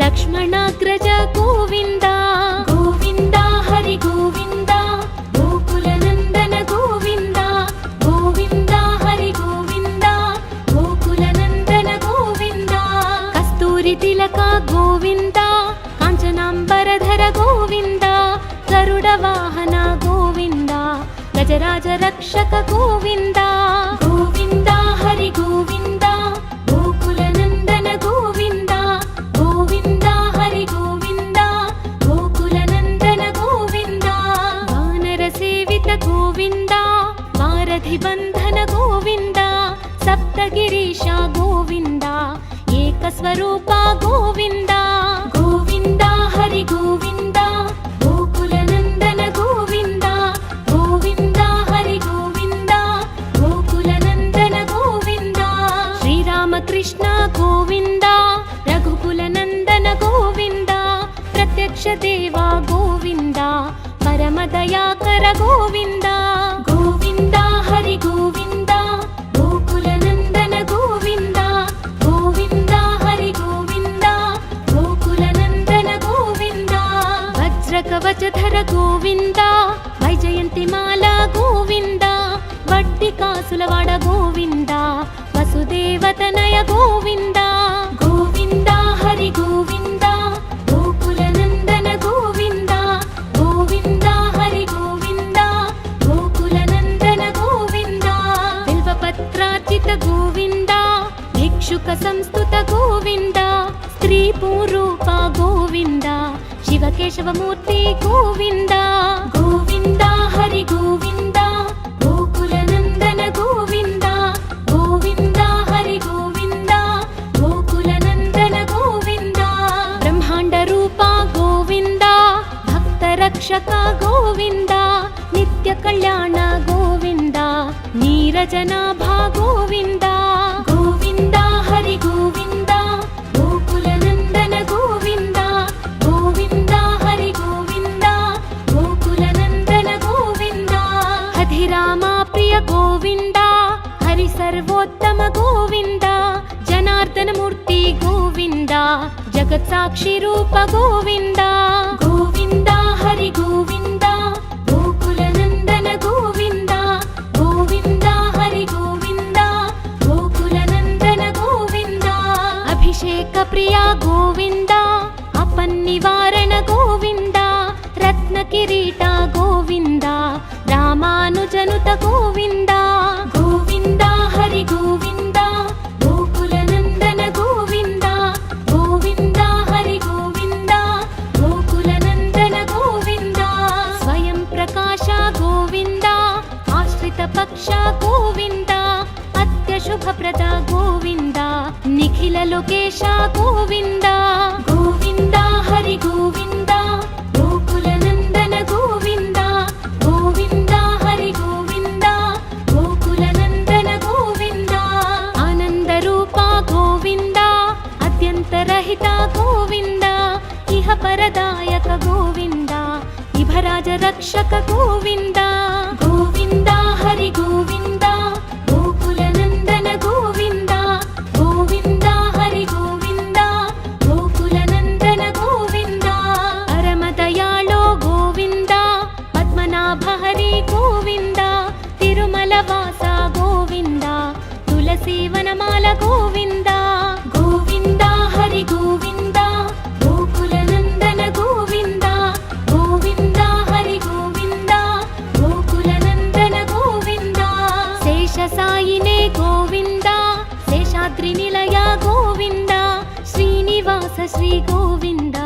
లక్ష్మణాగ్రజ గోవింద గోవింద హరి గోవింద గోకుల నందన గోవింద గోవింద హరి గోవింద గోకుల నందన గోవింద కస్తూరి తిలక గోవింద కాంచనాంబరధర గోవింద గరుడ వాహన గోవింద గజరాజ రక్షక గోవింద గోవింద హరి గోవింద గోకుల నందన గోవింద గోవింద హరి గోవింద గోకుల నందన గోవింద వానర సేవిత గోవింద వారధి బంధన గోవింద సప్తగిరీశ గోవింద ఏకస్వరూప గోవింద గోవింద హరి గోవింద గోకుల నందన గోవింద గోవింద హరి గోవింద గోకుల నందన గోవింద ದಯಾಕರ ಗೋವಿಂದ ಗೋವಿಂದ ಹರಿ ಗೋವಿಂದ ಗೋಕುಲ ನಂದನ ಗೋವಿಂದ ಗೋವಿಂದ ಹರಿ ಗೋವಿಂದ ಗೋಕುಲ ನಂದನ ಗೋವಿಂದ ವಜ್ರ ಕವಚಧರ ಗೋವಿಂದ ವೈಜಯಂತಿ ಮಾಲಾ ಗೋವಿಂದ ಬಡ್ಡಿ ಕಾಸುಲವಾಡ ಗೋವಿಂದ ವಸುದೇವತನಯ ಗೋವಿಂದ ಗೋವಿಂದ ಹರಿ ಗೋವಿಂದ ಗೋಕುಲ ನಂದನ ಗೋವಿಂದ ಗೋವಿಂದ ಹರಿ ಗೋವಿಂದ ಗೋಕುಲ ನಂದನ ಗೋವಿಂದ ಬಿಲ್ವಪತ್ರಾರ್ಚಿತ ಗೋವಿಂದ ಭಿಕ್ಷುಕ ಸಂಸ್ತುತ ಗೋವಿಂದ ಸ್ತ್ರೀ ಪೂರೂಪ ಗೋವಿಂದ ಶಿವಕೇಶವ ಮೂರ್ತಿ ಗೋವಿಂದ ಗೋವಿಂದ ಹರಿ ಗೋವಿಂದ ಗೋಕುಲ ನಂದನ ಗೋವಿಂದ ಗೋವಿಂದ ಹರಿ ಗೋವಿಂದ ಗೋಕುಲ ನಂದನ ಗೋವಿಂದ ಬ್ರಹ್ಮಾಂಡ ರೂಪ ಗೋವಿಂದ ಭಕ್ತ ರಕ್ಷಕ ಗೋವಿಂದ ನಿತ್ಯ ಕಲ್ಯಾಣ ಗೋವಿಂದ ನೀರಜನಾಭ ಗೋವಿಂದ ಗೋವಿಂದ ಹರಿ ಗೋವಿಂದ ಗೋಕುಲ ನಂದನ ಗೋವಿಂದ ಗೋವಿಂದ ಹರಿ ಗೋವಿಂದ ಗೋಕುಲ ನಂದನ ಗೋವಿಂದ ಹಧಿರಾಮ ಪ್ರಿಯ ಗೋವಿಂದ ಹರಿ ಸರ್ವೋತ್ತಮ ಗೋವಿಂದ ಜನಾರ್ದನ ಮೂರ್ತಿ ಗೋವಿಂದ ಜಗತ್ ಸಾಕ್ಷಿ ರೂಪ ಗೋವಿಂದ ಗೋವಿಂದ ಹರಿ ಗೋವಿಂದ ಗೋಕುಲ ನಂದನ ಗೋವಿಂದ ಗೋವಿಂದ ಹರಿ ಗೋವಿಂದ ಗೋಕುಲ ನಂದನ ಗೋವಿಂದ ಅಭಿಷೇಕ ಪ್ರಿಯ ಗೋವಿಂದ ಅಪನ್ನಿವಾರಣ ಗೋವಿಂದ ರತ್ನ ಕಿರೀಟ ಗೋವಿಂದ ರಾಮಾನುಜನುತ ಗೋವಿಂದ ಗೋವಿಂದ ಹರಿ ಗೋವಿಂದ ಗೋಕುಲ ನಂದನ ಗೋವಿಂದ ಗೋವಿಂದ ಹರಿ ಗೋವಿಂದ ಗೋಕುಲ ನಂದನ ಗೋವಿಂದ ಸ್ವಯಂ ಪ್ರಕಾಶ ಗೋವಿಂದ ಆಶ್ರಿತ ಪಕ್ಷ ಗೋವಿಂದ ಅತ್ಯ ಶುಭಪ್ರದ ಗೋವಿಂದ ನಿಖಿಲ ಲೋಕೇಶ ಗೋವಿಂದ ಗೋವಿಂದ ಹರಿ ಗೋವಿಂದ ಗೋಕುಲ ನಂದನ ಗೋವಿಂದ ಗೋವಿಂದ ಹರಿ ಗೋವಿಂದ ಗೋಕುಲ ನಂದನ ಗೋವಿಂದ ಆನಂದ ರೂಪ ಗೋವಿಂದ ಅತ್ಯಂತರಹಿತ ಗೋವಿಂದ ಇಹ ಪರದಾಯಕ ಗೋವಿಂದ ಇಭರಾಜ ರಕ್ಷಕ ಗೋವಿಂದ ಗೋವಿಂದ ಹರಿ ಗೋವಿಂದ ಗೋಕುಲ ನಂದನ ಗೋವಿಂದ ಗೋವಿಂದ ಹರಿ ಗೋವಿಂದ ಗೋಕುಲ ನಂದನ ಗೋವಿಂದ ಪರಮ ದಯಾಳೋ ಗೋವಿಂದ ಪದ್ಮನಾಭ ಹರಿ ಗೋವಿಂದ ತಿರುಮಲ ವಾಸ ಗೋವಿಂದ ತುಳಸಿ ವನಮಾಲ ಗೋವಿಂದ ಗೋವಿಂದ ಹರಿ ಗೋವಿಂದ ಗೋಕುಲ ನಂದನ ಗೋವಿಂದ ಗೋವಿಂದ ಹರಿ ಗೋವಿಂದ ಗೋಕುಲ ನಂದನ ಗೋವಿಂದ ಶೇಷ ಸಾಯಿನೇ ಗೋವಿಂದ ಶೇಷಾದ್ರಿ ನಿಲಯ ಗೋವಿಂದ ಶ್ರೀನಿವಾಸ ಶ್ರೀ ಗೋವಿಂದ